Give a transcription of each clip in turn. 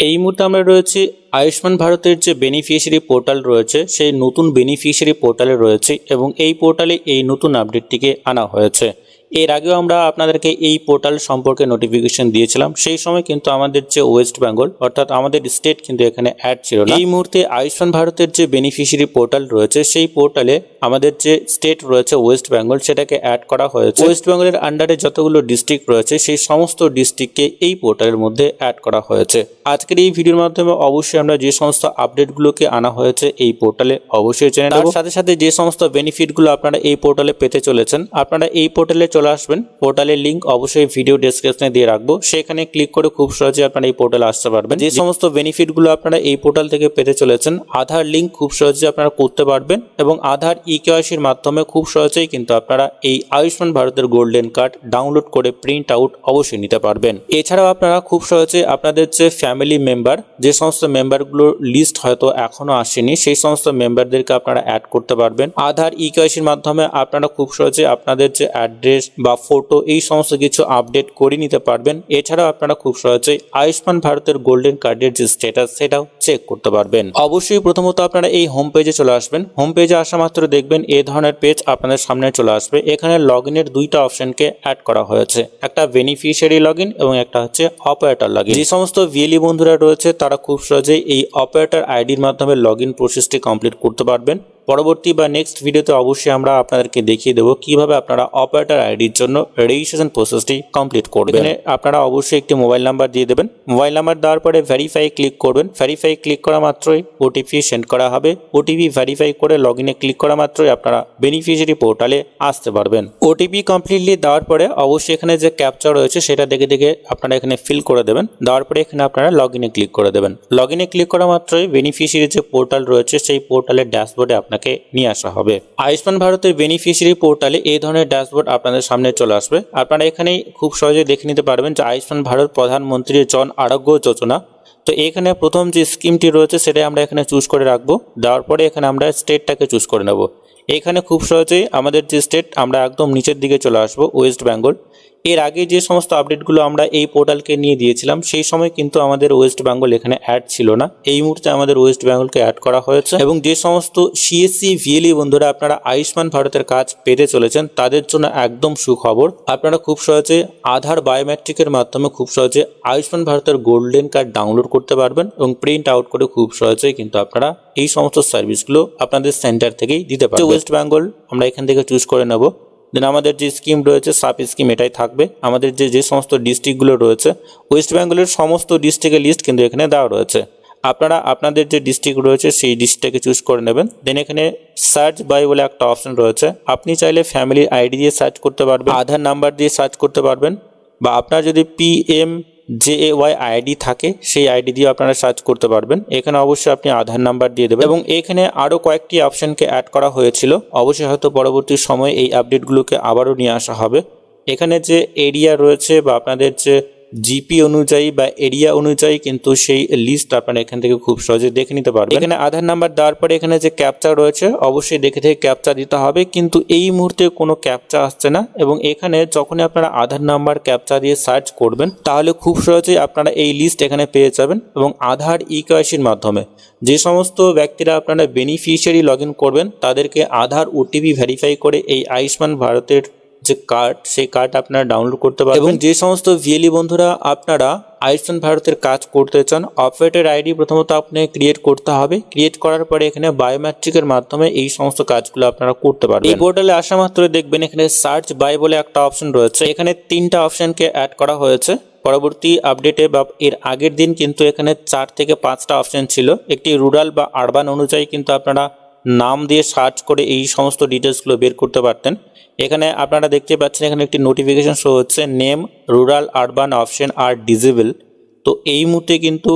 এই মুহূর্তে আমরা রয়েছি আয়ুষ্মান ভারতের যে বেনিফিশিয়ারি পোর্টাল রয়েছে সেই নতুন বেনিফিশিয়ারি পোর্টালে রয়েছে এবং এই পোর্টালে এই নতুন আপডেটটিকে আনা হয়েছে। এর আগেও আমরা আপনাদেরকে এই পোর্টাল সম্পর্কে নোটিফিকেশন দিয়েছিলাম, সেই সময় কিন্তু আমাদের যে ওয়েস্ট বেঙ্গল অর্থাৎ আমাদের স্টেট কিন্তু এখানে অ্যাড ছিল না। এই মুহূর্তে আয়ুষ্মান ভারতের যে বেনিফিশিয়ারি পোর্টাল রয়েছে সেই পোর্টালে আমাদের যে স্টেট রয়েছে ওয়েস্ট বেঙ্গল সেটাকে অ্যাড করা হয়েছে। ওয়েস্ট বেঙ্গলের আন্ডারে যতগুলো ডিস্ট্রিক্ট রয়েছে সেই সমস্ত ডিস্ট্রিক্টকে এই পোর্টালের মধ্যে অ্যাড করা হয়েছে। আজকের এই ভিডিওর মাধ্যমে অবশ্যই আমরা যে সমস্ত আপডেটগুলোকে আনা হয়েছে এই পোর্টালে অবশ্যই জেনে নেব। তার সাথে সাথে যে সমস্ত বেনিফিটগুলো আপনারা এই পোর্টালে পেতে চলেছেন আপনারা এই পোর্টালে চলে আসবেন। পোর্টালের লিঙ্ক অবশ্যই ভিডিও ডেসক্রিপশনে দিয়ে রাখবো, সেখানে ক্লিক করে খুব সহজে আপনারা এই পোর্টালে আসতে পারবেন। যে সমস্ত বেনিফিটগুলো আপনারা এই পোর্টাল থেকে পেতে চলেছেন আধার লিঙ্ক খুব সহজে আপনারা করতে পারবেন এবং আধার ইকেওয়াইসির মাধ্যমে খুব সহজেই কিন্তু আপনারা এই আয়ুষ্মান ভারতের গোল্ডেন কার্ড ডাউনলোড করে প্রিন্ট আউট অবশ্যই নিতে পারবেন। এছাড়াও আপনারা খুব সহজে আপনাদের যে ফ্যামিলি মেম্বার, যে সমস্ত মেম্বারগুলোর লিস্ট হয়তো এখনো আসেনি সেই সমস্ত মেম্বারদেরকে আপনারা অ্যাড করতে পারবেন। আধার ইকেওয়াইসির মাধ্যমে আপনারা খুব সহজে আপনাদের যে অ্যাড্রেস বা ফটো এই সমস্ত কিছু আপডেট করে নিতে পারবেন। এছাড়াও আপনারা খুব সহজেই আয়ুষ্মান ভারতের গোল্ডেন কার্ডের যে স্ট্যাটাস সেটাও চেক করতে পারবেন। অবশ্যই প্রথমত আপনারা এই হোম পেজে চলে আসবেন। হোম পেজে আসা মাত্র দেখবেন এই ধরনের পেজ আপনাদের সামনে চলে আসবে। এখানে লগইনের দুইটা অপশনকে অ্যাড করা হয়েছে, একটা বেনিফিশিয়ারি লগইন এবং একটা হচ্ছে অপারেটর লগইন। যে সমস্ত ভিএলই বন্ধুরা রয়েছে তারা খুব সহজেই এই অপারেটর আইডির মাধ্যমে লগইন প্রসেসটি কমপ্লিট করতে পারবেন। পরবর্তী বা নেক্সট ভিডিওতে অবশ্যই আমরা আপনাদেরকে দেখিয়ে দেবো কিভাবে আপনারা অপারেটর আইডির জন্য রেজিস্ট্রেশন প্রসেসটি কমপ্লিট করবেন। এখানে আপনারা অবশ্যই একটি মোবাইল নাম্বার দিয়ে দেবেন। মোবাইল নাম্বার দেওয়ার পরে ভেরিফাই ক্লিক করবেন। ভেরিফাই ক্লিক করা মাত্রই ওটিপি সেন্ড করা হবে। ওটিপি ভেরিফাই করে লগইনে ক্লিক করা মাত্রই আপনারা বেনিফিশিয়ারি পোর্টালে আসতে পারবেন। ওটিপি কমপ্লিটলি দেওয়ার পরে অবশ্যই এখানে যে ক্যাপচা রয়েছে সেটা দেখে দেখে আপনারা এখানে ফিল করে দেবেন। দেওয়ার পরে এখানে আপনারা লগইনে ক্লিক করে দেবেন। লগইনে ক্লিক করা মাত্রই বেনিফিশিয়ারি যে পোর্টাল রয়েছে সেই পোর্টালের ড্যাশবোর্ডে আপনাকে নিয়ে আসা হবে। আয়ুষ্মান ভারতের বেনিফিশিয়ারি পোর্টালে এই ধরনের ড্যাশবোর্ড আপনাদের সামনে চলে আসবে। আপনারা এখানেই খুব সহজে দেখে নিতে পারবেন যে আয়ুষ্মান ভারত প্রধানমন্ত্রী জন আরোগ্য যোজনা। তো এখানে প্রথম যে স্কিমটি রয়েছে সেটাই আমরা এখানে চুজ করে রাখবো। দেওয়ার পরে এখানে আমরা স্টেটটাকে চুজ করে নেব। এখানে খুব সহজেই আমাদের যে স্টেট আমরা একদম নিচের দিকে চলে আসবো, ওয়েস্ট বেঙ্গল। এর আগে যে সমস্ত আপডেটগুলো আমরা এই পোর্টালকে নিয়ে দিয়েছিলাম সেই সময় কিন্তু আমাদের ওয়েস্ট বেঙ্গল এখানে অ্যাড ছিল না। এই মুহূর্তে আমাদের ওয়েস্ট বেঙ্গলকে অ্যাড করা হয়েছে এবং যে সমস্ত সিএসসি ভিএলই বন্ধুরা আপনারা আয়ুষ্মান ভারতের কাজ পেতে চলেছেন তাদের জন্য একদম সুখবর। আপনারা খুব সহজে আধার বায়োমেট্রিকের মাধ্যমে খুব সহজে আয়ুষ্মান ভারতের গোল্ডেন কার্ড ডাউনলোড করতে পারবেন এবং প্রিন্ট আউট করে খুব সহজেই কিন্তু আপনারা এই সমস্ত সার্ভিসগুলো আপনাদের সেন্টার থেকেই দিতে পারবেন। ওয়েস্ট বেঙ্গল আমরা এখান থেকে চুজ করে নেব। দেন আমাদের যে স্কিম রয়েছে সাব স্কিম এটাই থাকবে। আমাদের যে সমস্ত ডিস্ট্রিক্টগুলো রয়েছে ওয়েস্ট বেঙ্গলের সমস্ত ডিস্ট্রিক্টের লিস্ট কিন্তু এখানে দেওয়া রয়েছে। আপনারা আপনাদের যে ডিস্ট্রিক্ট রয়েছে সেই ডিস্ট্রিক্টটাকে চুজ করে নেবেন। দেন এখানে সার্চ বাই বলে একটা অপশন রয়েছে, আপনি চাইলে ফ্যামিলি আইডি দিয়ে সার্চ করতে পারবেন, আধার নাম্বার দিয়ে সার্চ করতে পারবেন, বা আপনার যদি PMJAY আইডি থাকে সেই আইডি দিয়ে আপনারা সার্চ করতে পারবেন। এখানে অবশ্যই আপনি আধার নাম্বার দিয়ে দেবেন এবং এখানে আরও কয়েকটি অপশনকে অ্যাড করা হয়েছিল। অবশ্যই হয়তো পরবর্তী সময়ে এই আপডেটগুলোকে আবারও নিয়ে আসা হবে। এখানে যে এরিয়া রয়েছে বা আপনাদের যে জিপি অনুযায়ী বা এরিয়া অনুযায়ী কিন্তু সেই লিস্ট আপনারা এখান থেকে খুব সহজে দেখে নিতে পারবেন। এখানে আধার নাম্বার দেওয়ার পরে এখানে যে ক্যাপচা রয়েছে অবশ্যই দেখে থেকে ক্যাপচা দিতে হবে, কিন্তু এই মুহূর্তে কোনো ক্যাপচা আসছে না এবং এখানে যখনই আপনারা আধার নাম্বার ক্যাপচা দিয়ে সার্চ করবেন তাহলে খুব সহজেই আপনারা এই লিস্ট এখানে পেয়ে যাবেন। এবং আধার ইকেওয়াইসির মাধ্যমে যে সমস্ত ব্যক্তিরা আপনারা বেনিফিশিয়ারি লগইন করবেন তাদেরকে আধার ওটিপি ভেরিফাই করে এই আয়ুষ্মান ভারতের যে কার্ড সেই কার্ড আপনারা ডাউনলোড করতে পারবেন। এবং যে সমস্ত ভিএলই বন্ধুরা আপনারা আয়ুষ্মান ভারতের কাজ করতে চান অপারেটর আইডি প্রথমত আপনি ক্রিয়েট করতে হবে। ক্রিয়েট করার পরে এখানে বায়োমেট্রিকের মাধ্যমে এই সমস্ত কাজগুলো আপনারা করতে পারবেন। এই পোর্টালে আসা মাত্র দেখবেন এখানে সার্চ বাই বলে একটা অপশন রয়েছে। এখানে 3টা অপশনকে অ্যাড করা হয়েছে। পরবর্তী আপডেটে বা এর আগের দিন কিন্তু এখানে 4 থেকে 5টা অপশন ছিল। একটি রুরাল বা আরবান অনুযায়ী কিন্তু আপনারা নাম দিয়ে সার্চ করে এই সমস্ত ডিটেলসগুলো বের করতে পারতেন। এখানে আপনারা দেখতে পাচ্ছেন এখানে একটি নোটিফিকেশন শো হচ্ছে নেম রুরাল আরবান অপশন আর ডিজেবল। তো এই মুহূর্তে কিন্তু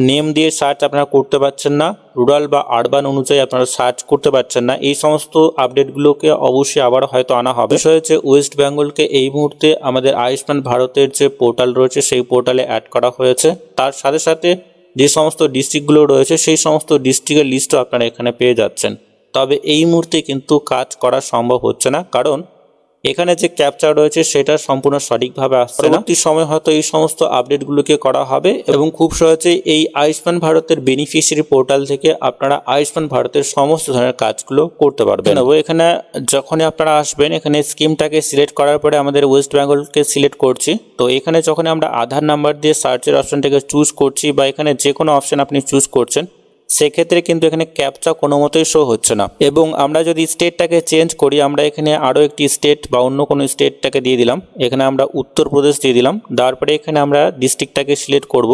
নেম দিয়ে সার্চ আপনারা করতে পারছেন না, রুরাল বা আরবান অনুযায়ী আপনারা সার্চ করতে পারছেন না। এই সমস্ত আপডেটগুলোকে অবশ্যই আবার হয়তো আনা হবে। বিষয় হচ্ছে ওয়েস্ট বেঙ্গলকে এই মুহূর্তে আমাদের আয়ুষ্মান ভারতের যে পোর্টাল রয়েছে সেই পোর্টালে অ্যাড করা হয়েছে। তার সাথে সাথে যে সমস্ত ডিস্ট্রিক্টগুলো রয়েছে সেই সমস্ত ডিস্ট্রিক্টের লিস্টও আপনারা এখানে পেয়ে যাচ্ছেন। তবে এই মুহূর্তে কিন্তু কাজ করা সম্ভব হচ্ছে না, কারণ এখানে যে ক্যাপচা রয়েছে সেটা সম্পূর্ণ সঠিকভাবে আসছে না। পরবর্তী সময় হয়তো এই সমস্ত আপডেটগুলোকে করা হবে এবং খুব সহজেই এই আয়ুষ্মান ভারতের বেনিফিশিয়ারি পোর্টাল থেকে আপনারা আয়ুষ্মান ভারতের সমস্ত ধরনের কাজগুলো করতে পারবেন। এখানে যখনই আপনারা আসবেন, এখানে স্কিমটাকে সিলেক্ট করার পরে আমাদের ওয়েস্ট বেঙ্গলকে সিলেক্ট করছি। তো এখানে যখন আমরা আধার নাম্বার দিয়ে সার্চের অপশনটাকে চুজ করছি বা এখানে যে কোনো অপশন আপনি চুজ করছেন, সেক্ষেত্রে কিন্তু এখানে ক্যাপচা কোনো মতোই শো হচ্ছে না। এবং আমরা যদি স্টেটটাকে চেঞ্জ করি, আমরা এখানে আরও একটি স্টেট বা অন্য কোনো স্টেটটাকে দিয়ে দিলাম। এখানে আমরা উত্তরপ্রদেশ দিয়ে দিলাম। তারপরে এখানে আমরা ডিস্ট্রিক্টটাকে সিলেক্ট করব।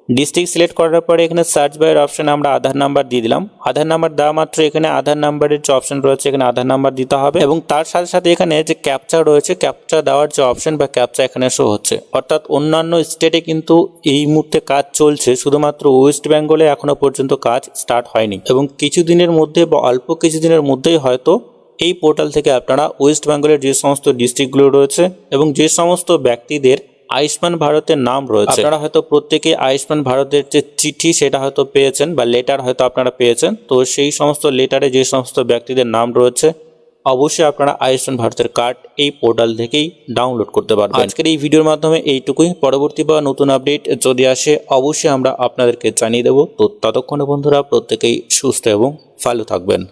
ডিস্ট্রিক্ট সিলেক্ট করার পরে এখানে সার্চ বারের অপশানে আমরা আধার নাম্বার দিয়ে দিলাম। আধার নাম্বার দেওয়া মাত্র এখানে আধার নাম্বারের যে অপশন রয়েছে এখানে আধার নাম্বার দিতে হবে এবং তার সাথে সাথে এখানে যে ক্যাপচা রয়েছে, ক্যাপচা দেওয়ার যে অপশন বা ক্যাপচা এখানে শো হচ্ছে। অর্থাৎ অন্যান্য স্টেটে কিন্তু এই মুহূর্তে কাজ চলছে, শুধুমাত্র ওয়েস্ট বেঙ্গলে এখনো পর্যন্ত কাজ স্টার্ট হয়নি এবং কিছুদিনের মধ্যে বা অল্প কিছুদিনের মধ্যেই হয়তো এই পোর্টাল থেকে আপনারা ওয়েস্ট বেঙ্গলের যে সমস্ত ডিস্ট্রিক্টগুলো রয়েছে এবং যে সমস্ত ব্যক্তিদের আয়ুষ্মান ভারতের নাম রয়েছে, আপনারা হয়তো প্রত্যেকে আয়ুষ্মান ভারতের যে চিঠি সেটা হয়তো পেয়েছেন বা লেটার হয়তো আপনারা পেয়েছেন। তো সেই সমস্ত লেটারে যে সমস্ত ব্যক্তিদের নাম রয়েছে অবশ্যই আপনারা আয়ুষ্মান ভারতের কার্ড এই পোর্টাল থেকেই ডাউনলোড করতে পারবেন। আজকের এই ভিডিওর মাধ্যমে এইটুকুই। পরবর্তী বা নতুন আপডেট যদি আসে অবশ্যই আমরা আপনাদেরকে জানিয়ে দেবো। তো ততক্ষণে বন্ধুরা প্রত্যেকেই সুস্থ এবং ভালো থাকবেন।